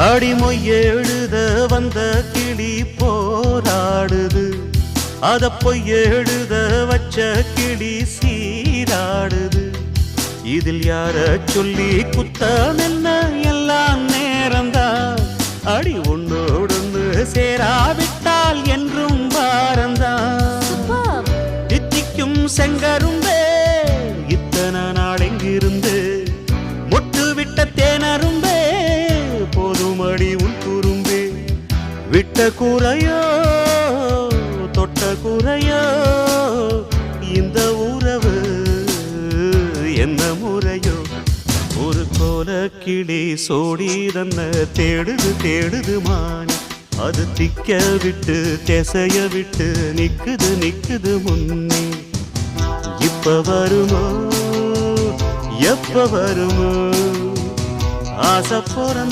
அடிமொய் எழுத வந்த கிளி போராடுது, அத பொய் எழுத வச்ச கிளி சீராடுது. இதில் யார சொல்லி குத்தம் என்ன, எல்லாம் நேரம்தான். அடி ஒன்னோடொன்னு சேராவிட்டால் என்றும் பாரந்தான். தித்திக்கும் செங்கரும்பே இத்தனை நாள் எங்கிருந்து, மொட்டு விட்ட தேனரும்பே போதுமடி உன் குறும்பே. விட்ட கூரையோ தொட்ட கூரையோ இந்த உறவு என்ன முறையோ. ஒரு கோல கிளி சோடி தன்ன தேடுது தேடுது மானி, அது திக்க விட்டு திசைய விட்டு நிக்குது நிக்குது முன்னே. இப்ப வருமோ எப்ப வருமோ ஆசை